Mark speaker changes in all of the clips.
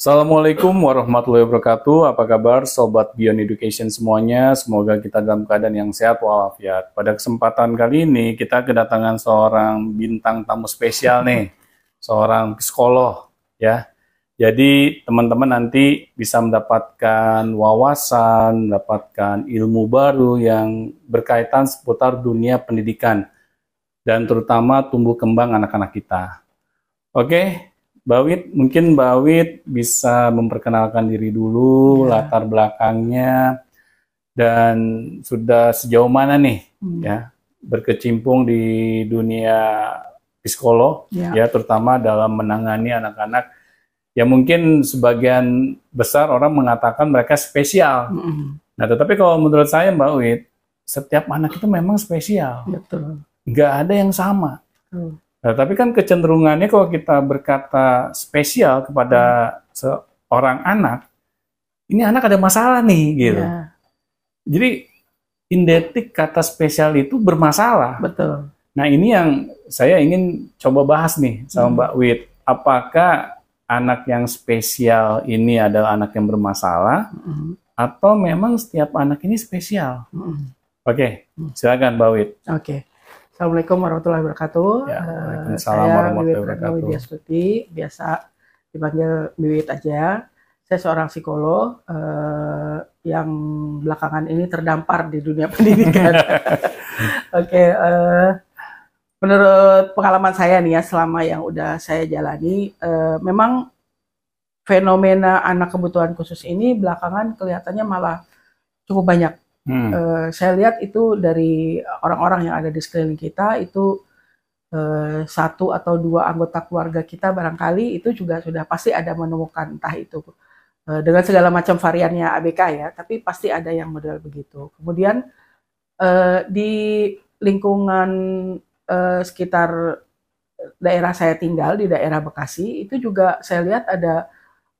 Speaker 1: Assalamualaikum warahmatullahi wabarakatuh. Apa kabar Sobat Beyond Education semuanya? Semoga kita dalam keadaan yang sehat walafiat. Pada kesempatan kali ini kita kedatangan seorang bintang tamu spesial nih, seorang psikolog ya. Jadi teman-teman nanti bisa mendapatkan wawasan, mendapatkan ilmu baru yang berkaitan seputar dunia pendidikan dan terutama tumbuh kembang anak-anak kita. Oke. Mbak Wit, mungkin Mbak Wit bisa memperkenalkan diri dulu, latar belakangnya, dan sudah sejauh mana nih ya berkecimpung di dunia psikolog, ya terutama dalam menangani anak-anak yang mungkin sebagian besar orang mengatakan mereka spesial. Nah, tetapi kalau menurut saya Mbak Wit, setiap anak itu memang spesial.
Speaker 2: Betul.
Speaker 1: Nggak ada yang sama. Nah, tapi kan kecenderungannya kalau kita berkata spesial kepada seorang anak, ini anak ada masalah nih, gitu. Jadi, identik kata spesial itu bermasalah.
Speaker 2: Betul.
Speaker 1: Nah, ini yang saya ingin coba bahas nih sama Mbak Wit. Apakah anak yang spesial ini adalah anak yang bermasalah, atau memang setiap anak ini spesial? Oke, silakan Mbak Wit.
Speaker 2: Oke. Assalamualaikum warahmatullahi wabarakatuh.
Speaker 1: Ya, Waalaikumsalam warahmatullahi wabarakatuh.
Speaker 2: Saya biasa dipanggil Wiwit aja. Saya seorang psikolog yang belakangan ini terdampar di dunia pendidikan. Oke, menurut pengalaman saya nih ya, selama yang udah saya jalani, memang fenomena anak kebutuhan khusus ini belakangan kelihatannya malah cukup banyak. Saya lihat itu dari orang-orang yang ada di sekeliling kita itu satu atau dua anggota keluarga kita barangkali itu juga sudah pasti ada menemukan entah itu dengan segala macam variannya ABK ya, tapi pasti ada yang model begitu. Kemudian di lingkungan sekitar daerah saya tinggal di daerah Bekasi itu juga saya lihat ada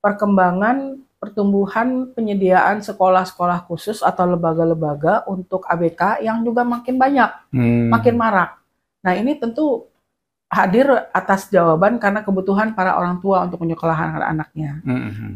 Speaker 2: perkembangan pertumbuhan penyediaan sekolah-sekolah khusus atau lembaga-lembaga untuk ABK yang juga makin banyak, makin marak. Nah, ini tentu hadir atas jawaban karena kebutuhan para orang tua untuk menyekolahkan anaknya.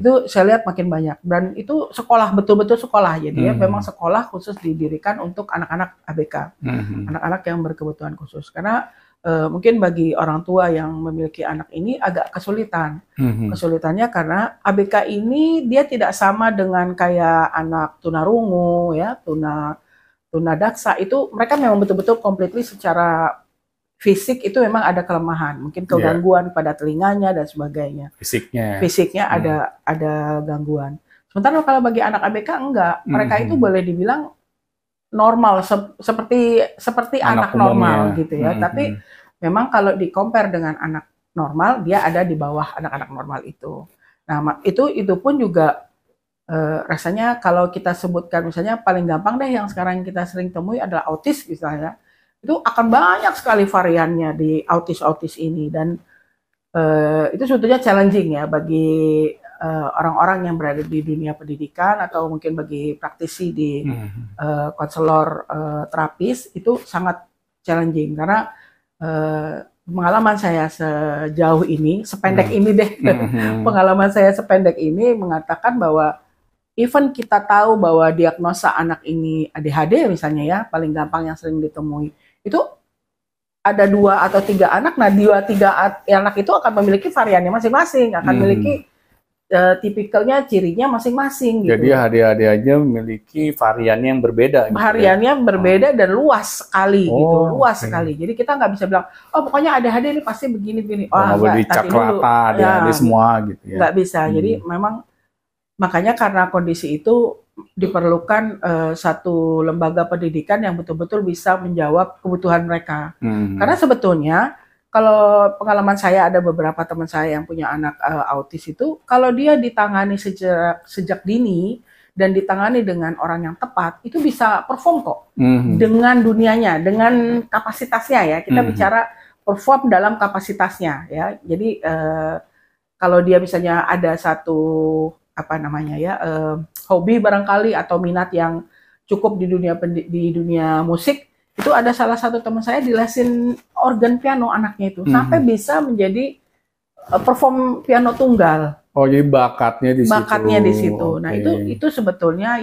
Speaker 2: Itu saya lihat makin banyak. Dan itu sekolah, betul-betul sekolah. Jadi ya memang sekolah khusus didirikan untuk anak-anak ABK, anak-anak yang berkebutuhan khusus. Karena mungkin bagi orang tua yang memiliki anak ini agak kesulitan. Kesulitannya karena ABK ini dia tidak sama dengan kayak anak tunarungu, ya, tunadaksa. Itu mereka memang betul-betul completely secara fisik itu memang ada kelemahan. Mungkin kegangguan pada telinganya dan sebagainya. Fisiknya ada gangguan. Sementara kalau bagi anak ABK enggak. Mereka itu boleh dibilang normal seperti anak normal gitu ya. Tapi memang kalau di-compare dengan anak normal, dia ada di bawah anak-anak normal itu. Nah, itu pun juga rasanya kalau kita sebutkan misalnya paling gampang deh yang sekarang kita sering temui adalah autis misalnya. Itu akan banyak sekali variannya di autis ini dan itu sebetulnya challenging ya bagi orang-orang yang berada di dunia pendidikan atau mungkin bagi praktisi di konselor terapis itu sangat challenging karena pengalaman saya sejauh ini sependek ini deh pengalaman saya sependek ini mengatakan bahwa even kita tahu bahwa diagnosa anak ini ADHD misalnya ya paling gampang yang sering ditemui itu ada 2 atau 3 anak, nah 2-3 anak itu akan memiliki variannya masing-masing, akan memiliki tipikalnya, cirinya masing-masing. Gitu.
Speaker 1: Jadi ADHD aja memiliki variannya yang berbeda.
Speaker 2: Variannya gitu ya? Berbeda dan luas sekali, gitu, luas sekali. Jadi kita nggak bisa bilang, oh pokoknya ADHD ini pasti begini-begini. Oh,
Speaker 1: nggak boleh dicak rata ADHD semua gitu ya.
Speaker 2: Nggak bisa. Jadi memang makanya karena kondisi itu diperlukan satu lembaga pendidikan yang betul-betul bisa menjawab kebutuhan mereka. Karena sebetulnya kalau pengalaman saya ada beberapa teman saya yang punya anak autis itu, kalau dia ditangani sejak dini dan ditangani dengan orang yang tepat, itu bisa perform kok dengan dunianya, dengan kapasitasnya ya. Kita bicara perform dalam kapasitasnya ya. Jadi kalau dia misalnya ada satu hobi barangkali atau minat yang cukup di dunia musik, itu ada salah satu teman saya dilesin organ piano anaknya itu sampai bisa menjadi perform piano tunggal
Speaker 1: Oh, jadi bakatnya di situ.
Speaker 2: Bakatnya di situ. Nah, itu sebetulnya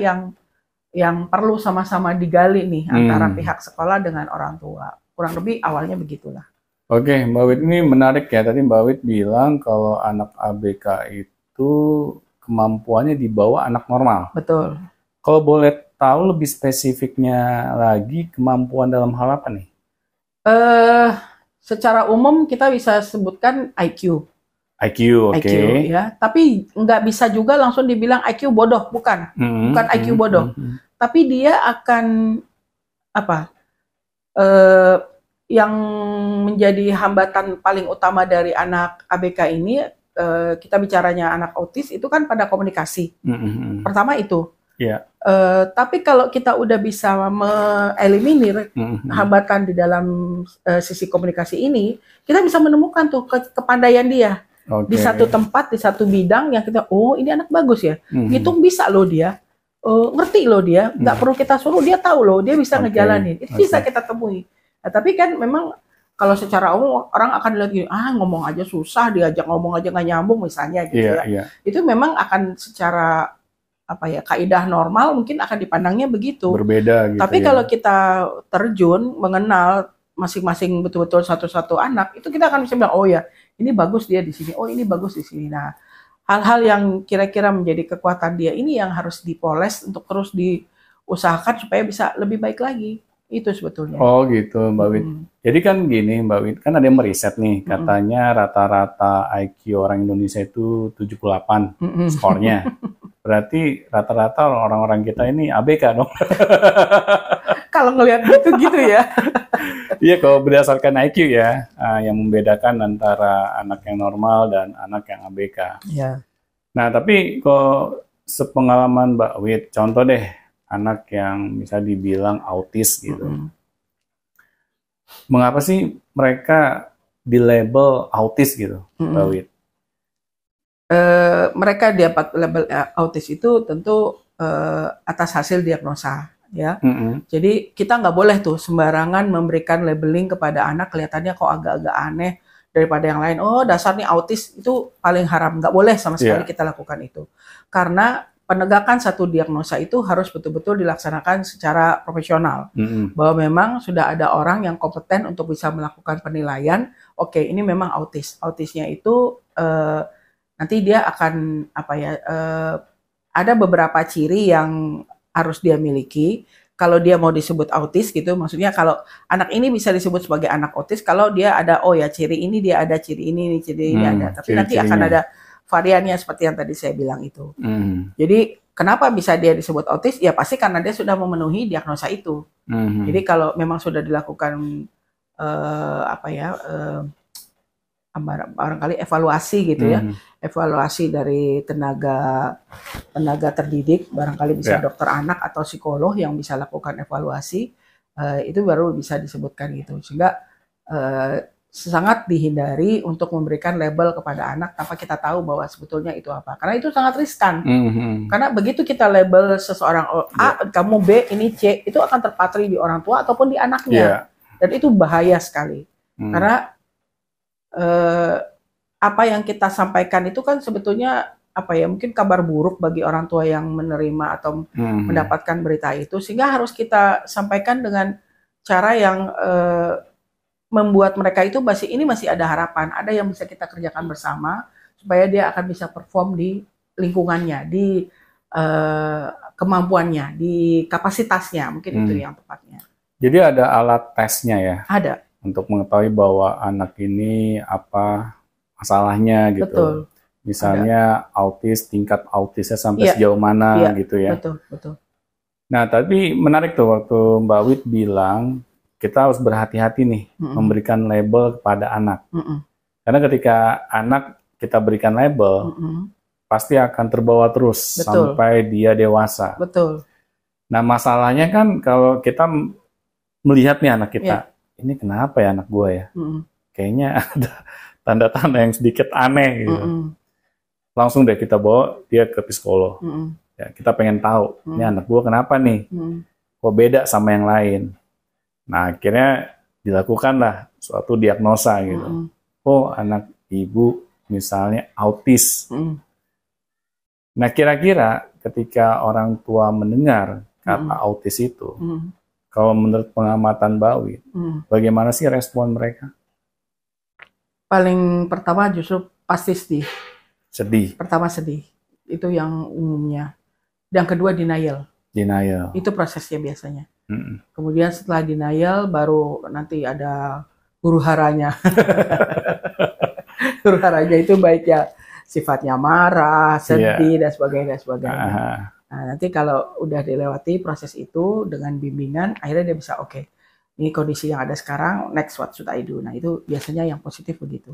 Speaker 2: yang perlu sama-sama digali nih antara pihak sekolah dengan orang tua. Kurang lebih awalnya begitulah.
Speaker 1: Oke, Mbak Wit, ini menarik ya. Tadi Mbak Wit bilang kalau anak ABK itu kemampuannya di bawah anak normal.
Speaker 2: Betul.
Speaker 1: Kalau boleh tahu lebih spesifiknya lagi, kemampuan dalam hal apa nih?
Speaker 2: Secara umum kita bisa sebutkan IQ.
Speaker 1: IQ, oke.
Speaker 2: IQ, ya. Tapi nggak bisa juga langsung dibilang IQ bodoh, bukan. Bukan IQ bodoh. Tapi dia akan apa? Yang menjadi hambatan paling utama dari anak ABK ini, kita bicaranya anak autis itu kan pada komunikasi. Pertama itu. Yeah. Tapi kalau kita udah bisa mengeliminir hambatan di dalam sisi komunikasi ini, kita bisa menemukan tuh kepandaian dia. Di satu tempat, di satu bidang yang kita, oh ini anak bagus ya, hitung bisa loh dia, ngerti loh dia, nggak perlu kita suruh, dia tahu loh, dia bisa ngejalanin, itu bisa kita temui. Nah, tapi kan memang kalau secara umum orang akan lihat gini, ngomong aja susah, diajak ngomong aja nggak nyambung misalnya gitu ya. Itu memang akan secara kaidah normal mungkin akan dipandangnya begitu.
Speaker 1: Berbeda gitu.
Speaker 2: Tapi kalau kita terjun mengenal masing-masing betul-betul satu-satu anak, itu kita akan bisa bilang, oh ya, ini bagus dia di sini, oh ini bagus di sini. Nah, hal-hal yang kira-kira menjadi kekuatan dia ini yang harus dipoles untuk terus diusahakan supaya bisa lebih baik lagi. Itu sebetulnya.
Speaker 1: Oh gitu, Mbak Wit. Jadi kan gini, Mbak Wit, kan ada yang meriset nih, katanya rata-rata IQ orang Indonesia itu 78 skornya. Berarti rata-rata orang-orang kita ini ABK dong.
Speaker 2: Kalau ngelihat gitu ya.
Speaker 1: Iya, kalau berdasarkan IQ ya, yang membedakan antara anak yang normal dan anak yang ABK.
Speaker 2: Ya.
Speaker 1: Nah, tapi kalau sepengalaman Mbak Wit, contoh deh, anak yang bisa dibilang autis gitu. Mengapa sih mereka di label autis gitu, Mbak Wit?
Speaker 2: Mereka dapat label autis itu tentu atas hasil diagnosa, ya. Jadi kita nggak boleh tuh sembarangan memberikan labeling kepada anak kelihatannya kok agak-agak aneh daripada yang lain. Oh, dasar nih autis, itu paling haram. Nggak boleh sama sekali kita lakukan itu. Karena penegakan satu diagnosa itu harus betul-betul dilaksanakan secara profesional. Bahwa memang sudah ada orang yang kompeten untuk bisa melakukan penilaian, oke, ini memang autis. Autisnya itu nanti dia akan ada beberapa ciri yang harus dia miliki. Kalau dia mau disebut autis gitu, maksudnya kalau anak ini bisa disebut sebagai anak autis kalau dia ada, oh ya ciri ini dia ada, ciri ini ciri ini ada. Tapi nanti akan ada variannya seperti yang tadi saya bilang itu. Jadi kenapa bisa dia disebut autis? Ya pasti karena dia sudah memenuhi diagnosa itu. Jadi kalau memang sudah dilakukan barangkali evaluasi gitu ya, evaluasi dari tenaga terdidik, barangkali bisa dokter anak atau psikolog yang bisa lakukan evaluasi, itu baru bisa disebutkan gitu. Sehingga sangat dihindari untuk memberikan label kepada anak tanpa kita tahu bahwa sebetulnya itu apa, karena itu sangat riskan. Karena begitu kita label seseorang A, kamu B, ini C, itu akan terpatri di orang tua ataupun di anaknya, dan itu bahaya sekali. Karena apa yang kita sampaikan itu kan sebetulnya mungkin kabar buruk bagi orang tua yang menerima atau mendapatkan berita itu, sehingga harus kita sampaikan dengan cara yang membuat mereka itu masih ada harapan, ada yang bisa kita kerjakan bersama supaya dia akan bisa perform di lingkungannya, di kemampuannya, di kapasitasnya, mungkin itu yang tepatnya.
Speaker 1: Jadi ada alat tesnya ya?
Speaker 2: Ada.
Speaker 1: Untuk mengetahui bahwa anak ini apa masalahnya gitu.
Speaker 2: Betul.
Speaker 1: Misalnya autis, tingkat autisnya sampai sejauh mana gitu ya.
Speaker 2: Betul.
Speaker 1: Nah, tapi menarik tuh waktu Mbak Wit bilang kita harus berhati-hati nih memberikan label kepada anak. Karena ketika anak kita berikan label, pasti akan terbawa terus sampai dia dewasa.
Speaker 2: Betul.
Speaker 1: Nah, masalahnya kan kalau kita melihat nih anak kita, ini kenapa ya anak gue ya? Kayaknya ada tanda-tanda yang sedikit aneh gitu. Langsung deh kita bawa dia ke psikolog. Ya, kita pengen tahu, ini anak gue kenapa nih? Kok beda sama yang lain? Nah, akhirnya dilakukanlah suatu diagnosa gitu. Oh, anak ibu misalnya autis. Nah, kira-kira ketika orang tua mendengar kata autis itu, kalau menurut pengamatan Mbak Wi, bagaimana sih respon mereka?
Speaker 2: Paling pertama justru pasti sedih.
Speaker 1: Sedih.
Speaker 2: Pertama sedih, itu yang umumnya. Yang kedua denial.
Speaker 1: Denial.
Speaker 2: Itu prosesnya biasanya. Kemudian setelah denial baru nanti ada huru haranya. Huru haranya itu baik ya sifatnya marah, sedih, dan sebagainya, dan sebagainya. Nah, nanti kalau udah dilewati proses itu dengan bimbingan, akhirnya dia bisa oke, ini kondisi yang ada sekarang, next what should I do? Nah, itu biasanya yang positif begitu.